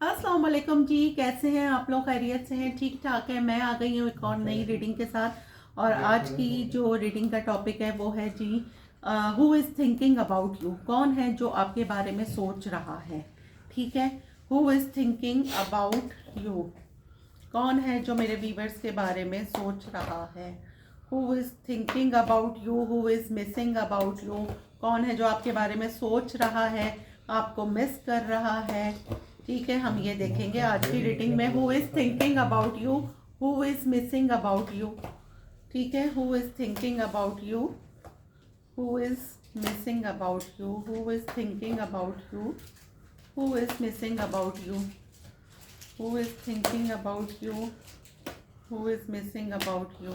अस्सलाम वालेकुम जी। कैसे हैं आप लोग? खैरियत से हैं? ठीक ठाक है। मैं आ गई हूँ एक और नई रीडिंग के साथ। और आज की जो रीडिंग का टॉपिक है वो है जी, who is thinking about you. कौन है जो आपके बारे में सोच रहा है? ठीक है, who is thinking about you. कौन है जो मेरे व्यूवर्स के बारे में सोच रहा है? Who is thinking about you, who is missing about you. कौन है जो आपके बारे में सोच रहा है, आपको मिस कर रहा है? ठीक है, हम ये देखेंगे आज की रीडिंग में। Who is thinking about you, who is missing about you. ठीक है, who is thinking about you, who is missing about you, who is thinking about you, who is missing about you, who is thinking about you, who is missing about you,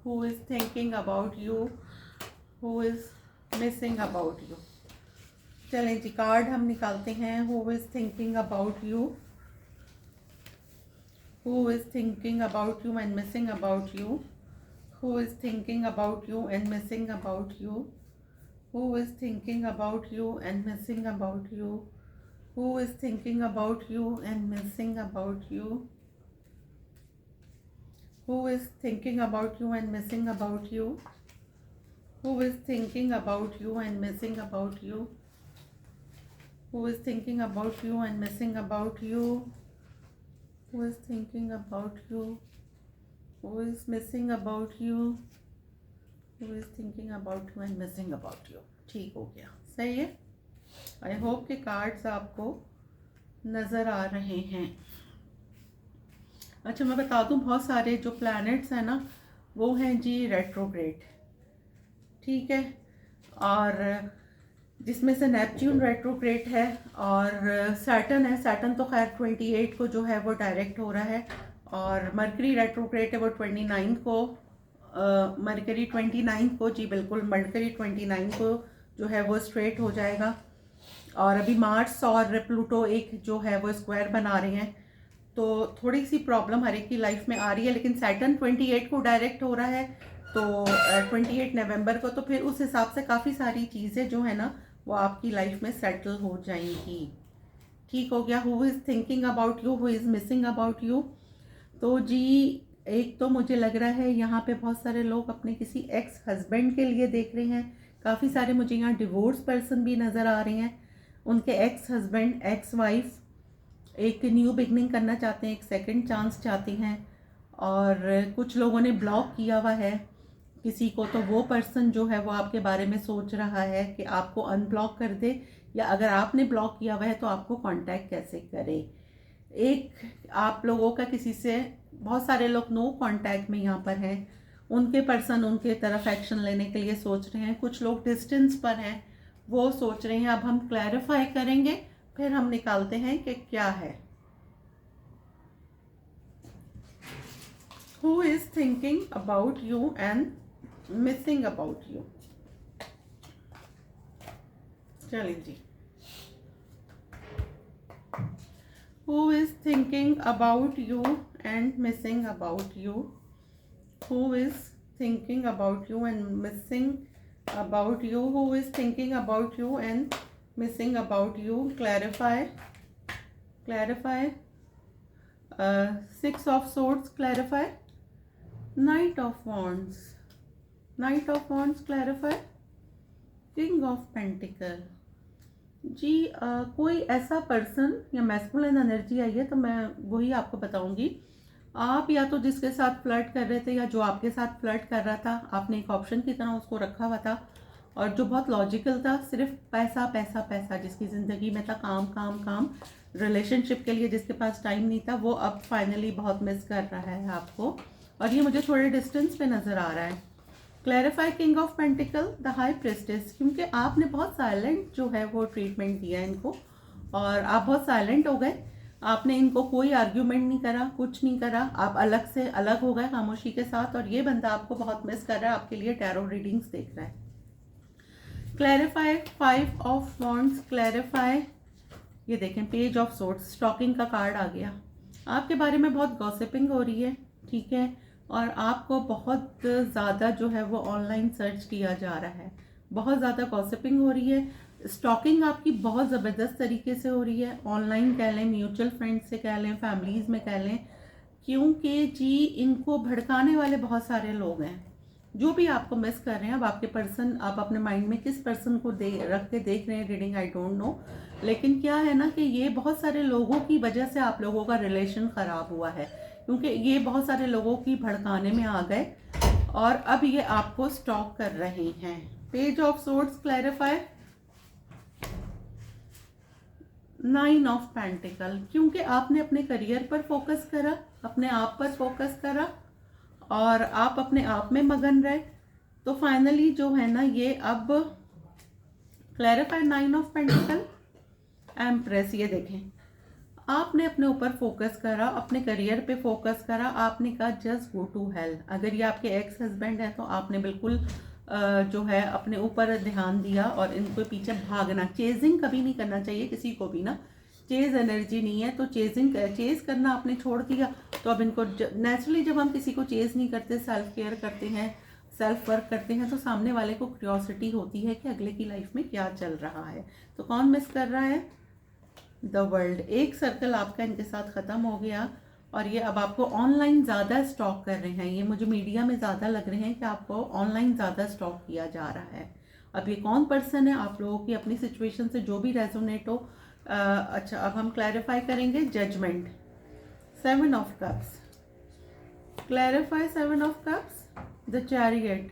who is thinking about you, who is missing about you। चलें जी, card हम निकालते हैं। who is thinking about you, who is thinking about you and missing about you, who is thinking about you and missing about you, who is thinking about you and missing about you, who is thinking about you and missing about you, who is thinking about you and missing about you, who is thinking about you and missing about you, who is thinking about you and missing about you, who is thinking about you, who is missing about you, who is thinking about you and missing about you। ठीक हो गया, सही है। I hope के cards आपको नज़र आ रहे हैं। अच्छा, मैं बता दूं, बहुत सारे जो प्लैनेट्स हैं ना वो हैं जी रेट्रोग्रेड। ठीक है, और जिसमें से नेपच्यून रेट्रोग्रेड है और सैटर्न है। सैटर्न तो खैर 28 को जो है वो डायरेक्ट हो रहा है, और मरकरी रेट्रोग्रेड है वो 29 को। मरकरी 29 को, जी बिल्कुल, मरकरी 29 को जो है वो स्ट्रेट हो जाएगा। और अभी मार्स और प्लूटो एक जो है वो स्क्वायर बना रहे हैं, तो थोड़ी सी प्रॉब्लम हर एक की लाइफ में आ रही है। लेकिन सैटर्न 28 को डायरेक्ट हो रहा है, तो 28 नवंबर को, तो फिर उस हिसाब से काफ़ी सारी चीज़ें जो है ना वो आपकी लाइफ में सेटल हो जाएंगी। ठीक हो गया। Who is thinking about you, who is missing about you. तो जी, एक तो मुझे लग रहा है यहाँ पे बहुत सारे लोग अपने किसी एक्स हस्बैंड के लिए देख रहे हैं। काफ़ी सारे मुझे यहाँ डिवोर्स पर्सन भी नज़र आ रहे हैं। उनके एक्स हस्बैंड, एक्स वाइफ एक न्यू बिगनिंग करना चाहते हैं, एक सेकंड चांस चाहते हैं। और कुछ लोगों ने ब्लॉक किया हुआ है किसी को, तो वो पर्सन जो है वो आपके बारे में सोच रहा है कि आपको अनब्लॉक कर दे, या अगर आपने ब्लॉक किया हुआ है तो आपको कांटेक्ट कैसे करे। एक आप लोगों का किसी से, बहुत सारे लोग नो कांटेक्ट में यहाँ पर हैं, उनके पर्सन उनके तरफ एक्शन लेने के लिए सोच रहे हैं। कुछ लोग डिस्टेंस पर हैं, वो सोच रहे हैं। अब हम क्लैरिफाई करेंगे, फिर हम निकालते हैं कि क्या है। Who is thinking about you and missing about you। चलिए जी, Who is thinking about you and missing about you, who is thinking about you and missing about you, who is thinking about you and missing about you। Clarify। Six of Swords, clarify। Knight of Wands, clarify। King of Pentacle। जी, कोई ऐसा person या masculine energy आई है, तो मैं वही आपको बताऊंगी। आप या तो जिसके साथ फ्लर्ट कर रहे थे, या जो आपके साथ फ्लर्ट कर रहा था, आपने एक ऑप्शन की तरह उसको रखा हुआ था, और जो बहुत लॉजिकल था, सिर्फ पैसा पैसा पैसा, जिसकी ज़िंदगी में था काम काम काम, रिलेशनशिप के लिए जिसके पास टाइम नहीं था, वो अब फाइनली बहुत मिस कर रहा है आपको। और ये मुझे थोड़े डिस्टेंस पे नज़र आ रहा है। Clarify king of pentacle, the high प्रेस्टेस, क्योंकि आपने बहुत साइलेंट जो है वो ट्रीटमेंट दिया इनको, और आप बहुत साइलेंट हो गए। आपने इनको कोई आर्ग्यूमेंट नहीं करा, कुछ नहीं करा, आप अलग से अलग हो गए खामोशी के साथ। और ये बंदा आपको बहुत मिस कर रहा है, आपके लिए टैरो रीडिंग्स देख रहा है। Clarify 5 of wands, clarify. ये देखें, पेज ऑफ सोर्ड्स, स्टॉकिंग का कार्ड आ गया। आपके बारे में बहुत गॉसिपिंग हो रही है, ठीक है, और आपको बहुत ज़्यादा जो है वो ऑनलाइन सर्च किया जा रहा है, बहुत ज़्यादा गॉसिपिंग हो रही है। स्टॉकिंग आपकी बहुत ज़बरदस्त तरीके से हो रही है, ऑनलाइन कह लें, म्यूचुअल फ्रेंड से कह लें, फैमिलीज़ में कह लें, क्योंकि जी इनको भड़काने वाले बहुत सारे लोग हैं जो भी आपको मिस कर रहे हैं। अब आपके पर्सन, आप अपने माइंड में किस पर्सन को रख के देख रहे हैं रीडिंग, आई डोंट नो, लेकिन क्या है ना कि ये बहुत सारे लोगों की वजह से आप लोगों का रिलेशन ख़राब हुआ है, क्योंकि ये बहुत सारे लोगों की भड़काने में आ गए और अब ये आपको स्टॉक कर रहे हैं। Page of swords clarify, 9 of pentacle, क्योंकि आपने अपने करियर पर फोकस करा, अपने आप पर फोकस करा और आप अपने आप में मगन रहे, तो फाइनली जो है ना ये अब क्लैरिफाई 9 ऑफ पेंटिकल, एम्प्रेस। ये देखें, आपने अपने ऊपर फोकस करा, अपने करियर पे फोकस करा, आपने कहा जस्ट गो टू हेल। अगर ये आपके एक्स हस्बैंड है तो आपने बिल्कुल जो है अपने ऊपर ध्यान दिया और इनको पीछे भागना, चेजिंग कभी नहीं करना चाहिए किसी को भी ना, चेज एनर्जी नहीं है, तो चेज करना आपने छोड़ दिया। तो अब इनको नेचुरली जब हम किसी को चेज नहीं करते, सेल्फ केयर करते हैं, सेल्फ वर्क करते हैं, तो सामने वाले को क्यूरियोसिटी होती है कि अगले की लाइफ में क्या चल रहा है। तो कौन मिस कर रहा है? The world. एक सर्कल आपका इनके साथ ख़त्म हो गया और ये अब आपको ऑनलाइन ज़्यादा स्टॉक कर रहे हैं। ये मुझे मीडिया में ज़्यादा लग रहे हैं कि आपको ऑनलाइन ज़्यादा स्टॉक किया जा रहा है। अब ये कौन पर्सन है, आप लोगों की अपनी सिचुएशन से जो भी रेजोनेट हो। अच्छा, अब हम क्लैरिफाई करेंगे judgement, 7 of cups, clarify 7 of cups, the chariot.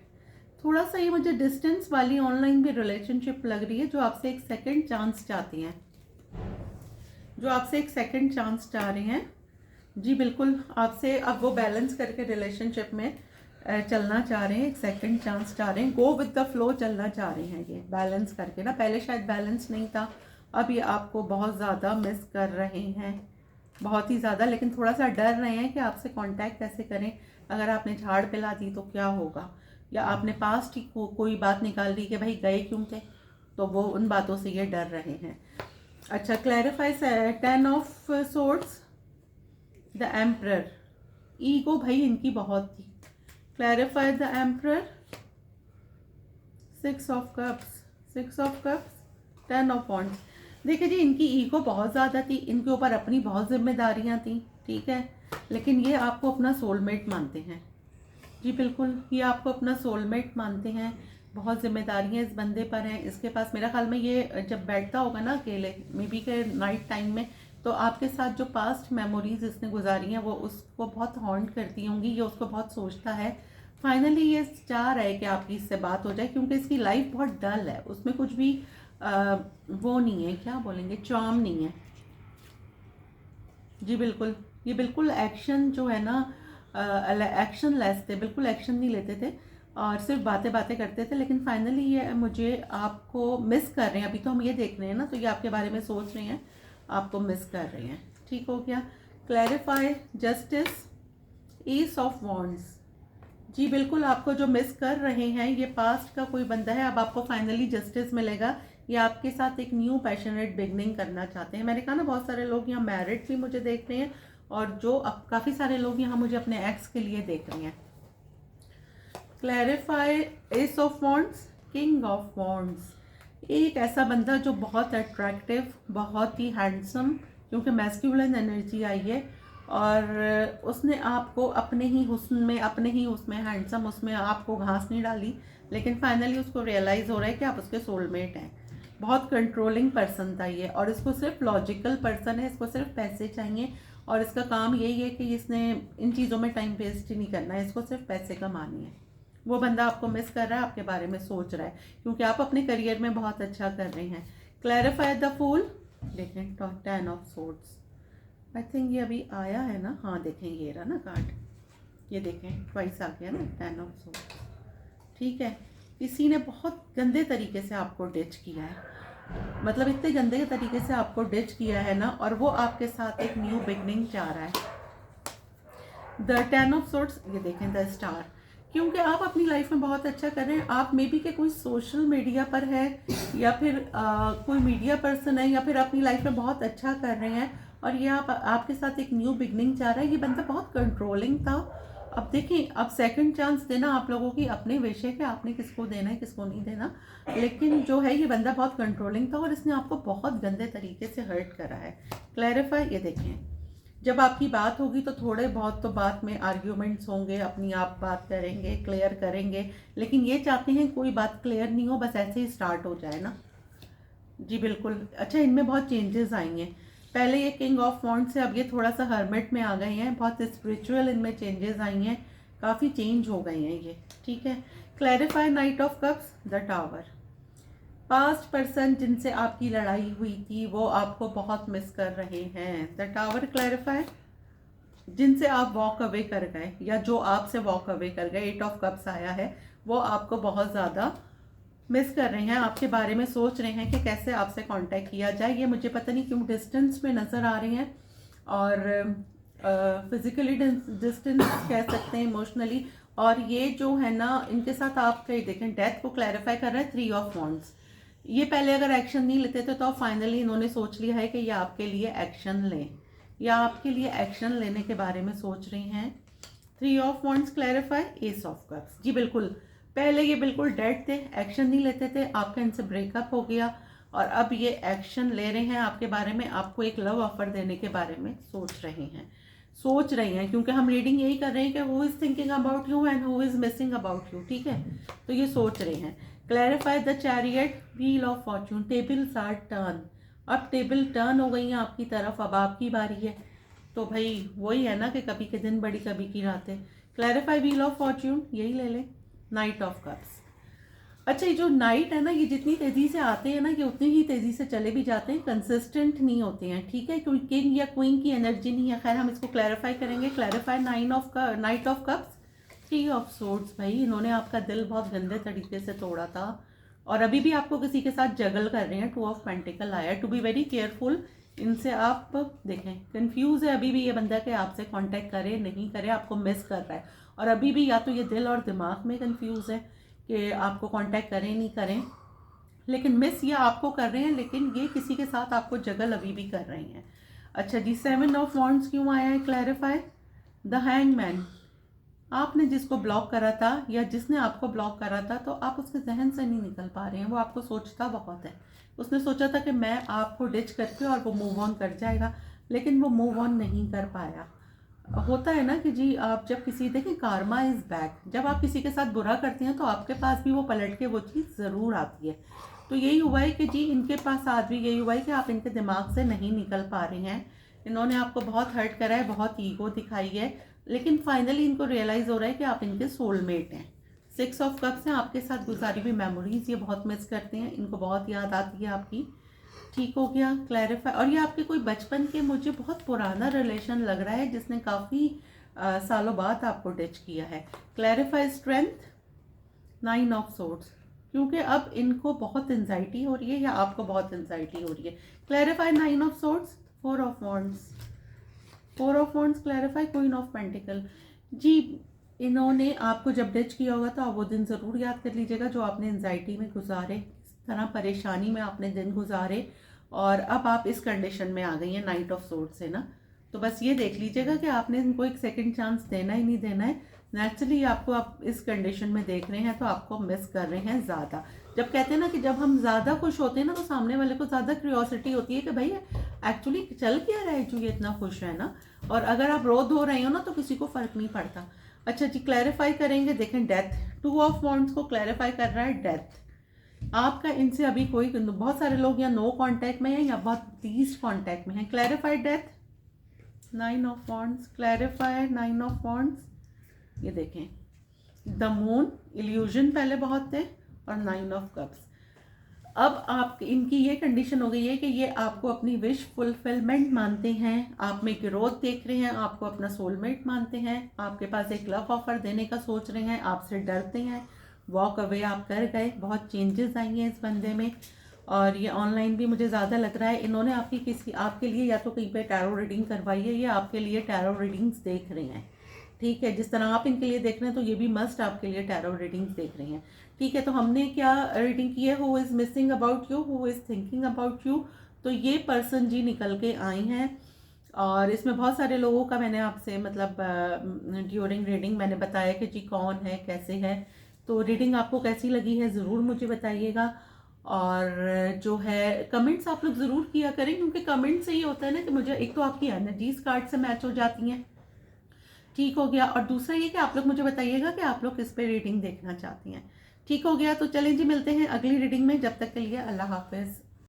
थोड़ा सा ये मुझे डिस्टेंस वाली ऑनलाइन भी रिलेशनशिप लग रही है जो आपसे एक सेकंड चांस चाहती हैं, जो आपसे एक सेकंड चांस चाह रहे हैं। जी बिल्कुल, आपसे अब वो बैलेंस करके रिलेशनशिप में चलना चाह रहे हैं, एक सेकंड चांस चाह रहे हैं, गो विद द फ्लो चलना चाह रहे हैं, ये बैलेंस करके ना। पहले शायद बैलेंस नहीं था, अब ये आपको बहुत ज़्यादा मिस कर रहे हैं, बहुत ही ज़्यादा, लेकिन थोड़ा सा डर रहे हैं कि आपसे कांटेक्ट कैसे करें। अगर आपने झाड़ पिला दी तो क्या होगा, या आपने पास्ट की कोई बात निकाल दी कि भाई गए क्यों थे, तो वो उन बातों से ये डर रहे हैं। अच्छा, clarify 10 of swords, the emperor. Ego भाई इनकी बहुत थी, clarify the emperor, 6 of cups, 6 of cups, 10 of wands. देखिए जी, इनकी ईगो बहुत ज़्यादा थी, इनके ऊपर अपनी बहुत जिम्मेदारियां थी, ठीक है, लेकिन ये आपको अपना सोलमेट मानते हैं। जी बिल्कुल, ये आपको अपना सोलमेट मानते हैं, बहुत जिम्मेदारियां इस बंदे पर हैं। इसके पास मेरा ख्याल में ये जब बैठता होगा ना अकेले, मे बी के नाइट टाइम में, तो आपके साथ जो पास्ट मेमोरीज इसने गुजारी हैं वो उसको बहुत हॉन्ट करती होंगी, ये उसको बहुत सोचता है। फाइनली ये चाह रहा है कि आपकी इससे बात हो जाए, क्योंकि इसकी लाइफ बहुत डल है, उसमें कुछ भी वो नहीं है, क्या बोलेंगे, चार्म नहीं है। जी बिल्कुल, ये बिल्कुल एक्शन जो है ना, एक्शन लेस थे, बिल्कुल एक्शन नहीं लेते थे और सिर्फ बातें बातें करते थे। लेकिन फाइनली ये मुझे आपको मिस कर रहे हैं, अभी तो हम ये देख रहे हैं ना, तो ये आपके बारे में सोच रहे हैं, आपको मिस कर रहे हैं। ठीक हो गया। Clarify justice, ace of wands. जी बिल्कुल, आपको जो मिस कर रहे हैं ये पास्ट का कोई बंदा है, अब आपको फाइनली जस्टिस मिलेगा। ये आपके साथ एक न्यू पैशनेट बिगनिंग करना चाहते हैं। मैंने कहा ना, बहुत सारे लोग यहाँ मैरिड भी मुझे देख रहे हैं और जो अब काफ़ी सारे लोग यहाँ मुझे अपने एक्स के लिए देख रहे हैं। Clarify ace of wands, king of wands. एक ऐसा बंदा जो बहुत अट्रैक्टिव, बहुत ही हैंडसम, क्योंकि मैस्कुलिन एनर्जी आई है और उसने आपको अपने ही हुस्न में, अपने ही उसमें हैंडसम उसमें आपको घास नहीं डाली, लेकिन फाइनली उसको रियलाइज़ हो रहा है कि आप उसके सोलमेट हैं। बहुत कंट्रोलिंग पर्सन था ये, और इसको सिर्फ लॉजिकल पर्सन है, इसको सिर्फ पैसे चाहिए और इसका काम यही है कि इसने इन चीज़ों में टाइम वेस्ट ही नहीं करना है, इसको सिर्फ पैसे कमानी है। वो बंदा आपको मिस कर रहा है, आपके बारे में सोच रहा है, क्योंकि आप अपने करियर में बहुत अच्छा कर रहे हैं। क्लैरिफाई द फूल, देखें 10 ऑफ सोर्ड्स, आई थिंक ये अभी आया है ना, हाँ देखें ये रहा ना कार्ड, ये देखें ट्वाइस आ गया ना, 10 ऑफ सोर्ड्स। ठीक है, किसी ने बहुत गंदे तरीके से आपको डिच किया है, मतलब इतने गंदे तरीके से आपको डिच किया है ना, और वो आपके साथ एक न्यू बिगनिंग चाह रहा है। द 10 ऑफ सोर्ड्स, ये देखें द स्टार, क्योंकि आप अपनी लाइफ में बहुत अच्छा कर रहे हैं। आप मे बी के कोई सोशल मीडिया पर है या फिर कोई मीडिया पर्सन है, या फिर अपनी लाइफ में बहुत अच्छा कर रहे हैं और ये आपके साथ एक न्यू बिगनिंग चाह रहा है। ये बंदा बहुत कंट्रोलिंग था, अब देखिए, अब सेकंड चांस देना आप लोगों की अपने विषय के, आपने किसको देना है किसको नहीं देना। लेकिन जो है ये बंदा बहुत कंट्रोलिंग था और इसने आपको बहुत गंदे तरीके से हर्ट करा है। क्लैरिफाई, ये देखें, जब आपकी बात होगी तो थोड़े बहुत तो बात में आर्ग्यूमेंट्स होंगे, अपनी आप बात करेंगे, क्लियर करेंगे, लेकिन ये चाहते हैं कोई बात क्लियर नहीं हो, बस ऐसे ही स्टार्ट हो जाए ना। जी बिल्कुल। अच्छा, इनमें बहुत चेंजेस आएंगे। पहले ये किंग ऑफ वॉन्ड्स से अब ये थोड़ा सा हर्मिट में आ गए हैं, बहुत स्पिरिचुअल इनमें चेंजेस आई हैं, काफ़ी चेंज हो गए हैं ये। ठीक है। Clarify night of cups, the tower. Past person जिनसे आपकी लड़ाई हुई थी वो आपको बहुत मिस कर रहे हैं, द टावर। क्लैरिफाई, जिनसे आप वॉक अवे कर गए या जो आपसे वॉक अवे कर गए, 8 ऑफ कप्स आया है, वो आपको बहुत ज़्यादा मिस कर रहे हैं, आपके बारे में सोच रहे हैं कि कैसे आपसे कांटेक्ट किया जाए। ये मुझे पता नहीं क्यों डिस्टेंस में नज़र आ रहे हैं, और फिजिकली डिस्टेंस कह सकते हैं, इमोशनली। और ये जो है ना, इनके साथ आप कहीं देखें, डेथ को क्लैरिफाई कर रहा है 3 ऑफ वॉन्ड्स। ये पहले अगर एक्शन नहीं लेते थे तो फाइनली इन्होंने सोच लिया है कि ये आपके लिए एक्शन लें, या आपके लिए एक्शन लेने के बारे में सोच रहे हैं। 3 of wands clarify, ace of cups. जी बिल्कुल, पहले ये बिल्कुल डेड थे, एक्शन नहीं लेते थे, आपका इनसे ब्रेकअप हो गया और अब ये एक्शन ले रहे हैं आपके बारे में, आपको एक लव ऑफर देने के बारे में सोच रहे हैं, क्योंकि हम रीडिंग यही कर रहे हैं कि who is thinking about you and who is missing about you. ठीक है, तो ये सोच रहे हैं। Clarify the chariot, wheel of fortune, tables are turn. अब टेबल टर्न हो गई हैं आपकी तरफ, अब आपकी बारी है। तो भाई वही है ना कि कभी के दिन बड़ी कभी की रातें। क्लैरिफाई व्हील ऑफ फॉर्च्यून, यही ले लें, नाइट ऑफ कप्स। अच्छा, ये जो नाइट है ना, ये जितनी तेज़ी से आते हैं ना, ये उतनी ही तेज़ी से चले भी जाते हैं, कंसिस्टेंट नहीं होते हैं। ठीक है, क्योंकि किंग या क्वीन की एनर्जी नहीं है। खैर, हम इसको क्लैरिफाई करेंगे। Clarify night of cups, 3 of swords. भाई इन्होंने आपका दिल बहुत गंदे तरीके से तोड़ा था और अभी भी आपको किसी के साथ जगल कर रहे हैं। 2 ऑफ पेंटिकल आया, टू बी वेरी केयरफुल। इनसे आप देखें, कंफ्यूज है अभी भी ये बंदा कि आपसे कांटेक्ट करे नहीं करे, आपको मिस कर रहा है। और अभी भी या तो ये दिल और दिमाग में कंफ्यूज है कि आपको कांटेक्ट करें नहीं करें, लेकिन मिस ये आपको कर रहे हैं, लेकिन ये किसी के साथ आपको जगल अभी भी कर रहे हैं। अच्छा जी, 7 ऑफ वॉन्ड्स क्यों आया है? Clarify the hangman. आपने जिसको ब्लॉक करा था या जिसने आपको ब्लॉक करा था, तो आप उसके जहन से नहीं निकल पा रहे हैं। वो आपको सोचता बहुत है। उसने सोचा था कि मैं आपको डिच करके और वो मूव ऑन कर जाएगा, लेकिन वो मूव ऑन नहीं कर पाया। होता है ना कि जी, आप जब किसी, देखिए कारमा इज़ बैक, जब आप किसी के साथ बुरा करते हैं तो आपके पास भी वो पलट के वो चीज़ ज़रूर आती है। तो यही हुआ है कि जी, इनके पास आज भी यही हुआ है कि आप इनके दिमाग से नहीं निकल पा रहे हैं। इन्होंने आपको बहुत हर्ट करा है, बहुत ईगो दिखाई है, लेकिन फाइनली इनको रियलाइज़ हो रहा है कि आप इनके सोलमेट हैं। 6 ऑफ कप्स हैं, आपके साथ गुजारी हुई मेमोरीज ये बहुत मिस करते हैं, इनको बहुत याद आती है आपकी। ठीक हो गया, क्लैरिफाई। और ये आपके कोई बचपन के, मुझे बहुत पुराना रिलेशन लग रहा है जिसने काफ़ी सालों बाद आपको टच किया है। क्लैरिफाई स्ट्रेंथ, 9 ऑफ सोर्ड्स, क्योंकि अब इनको बहुत एंजाइटी हो रही है या आपको बहुत एंजाइटी हो रही है। Clarify 9 of swords, 4 of wands. 4 of wands clarify, queen of pentacle. जी, इन्होंने आपको जब टच किया होगा तो आप वो दिन ज़रूर याद कर लीजिएगा जो आपने एंजाइटी में गुजारे, इस तरह परेशानी में आपने दिन गुजारे, और अब आप इस कंडीशन में आ गई हैं नाइट ऑफ सोर्ड से ना। तो बस ये देख लीजिएगा कि आपने इनको एक सेकंड चांस देना ही नहीं देना है। नेचुरली आपको आप इस कंडीशन में देख रहे हैं तो आपको मिस कर रहे हैं ज़्यादा। जब कहते हैं ना कि जब हम ज़्यादा खुश होते हैं ना, तो सामने वाले को ज़्यादा क्यूरियोसिटी होती है कि भाई एक्चुअली चल क्या रहा है जो ये इतना खुश है ना। और अगर आप रो धो रहे हो ना तो किसी को फ़र्क नहीं पड़ता। अच्छा जी, क्लैरिफाई करेंगे। देखें, डेथ, 2 ऑफ वॉन्ड्स को क्लैरिफाई कर रहा है डेथ। आपका इनसे अभी कोई, बहुत सारे लोग या नो कांटेक्ट में हैं या बहुत लीस्ट कांटेक्ट में हैं। Clarify death, 9 of wands. Clarify 9 of wands. ये देखें, द मून, इल्यूजन पहले बहुत थे, और 9 ऑफ कप्स। अब आप, इनकी ये कंडीशन हो गई है कि ये आपको अपनी विश फुलफिलमेंट मानते हैं, आप में ग्रोथ देख रहे हैं, आपको अपना सोलमेट मानते हैं, आपके पास एक लव ऑफर देने का सोच रहे हैं, आपसे डरते हैं, वॉक अवे आप कर गए। बहुत चेंजेस आई हैं इस बंदे में। और ये ऑनलाइन भी मुझे ज़्यादा लग रहा है इन्होंने आपके लिए या तो कहीं पे टैरो रीडिंग करवाई है, या आपके लिए टैरो रीडिंग्स देख रहे हैं। ठीक है, जिस तरह आप इनके लिए देख रहे हैं तो ये भी मस्ट आपके लिए टैरो रीडिंग्स देख रहे हैं। ठीक है, तो हमने क्या रीडिंग की है? Who is missing about you, who is thinking about you. तो ये पर्सन जी निकल के आए हैं, और इसमें बहुत सारे लोगों का मैंने आपसे मतलब ड्यूरिंग रीडिंग मैंने बताया कि जी कौन है कैसे है। तो रीडिंग आपको कैसी लगी है ज़रूर मुझे बताइएगा। और जो है कमेंट्स आप लोग ज़रूर किया करें, क्योंकि कमेंट से ही होता है ना कि मुझे एक तो आपकी एनर्जीज कार्ड से मैच हो जाती हैं, ठीक हो गया, और दूसरा ये कि आप लोग मुझे बताइएगा कि आप लोग किस पे रीडिंग देखना चाहती हैं। ठीक हो गया, तो चलें जी मिलते हैं अगली रीडिंग में, जब तक के लिए अल्लाह हाफिज़।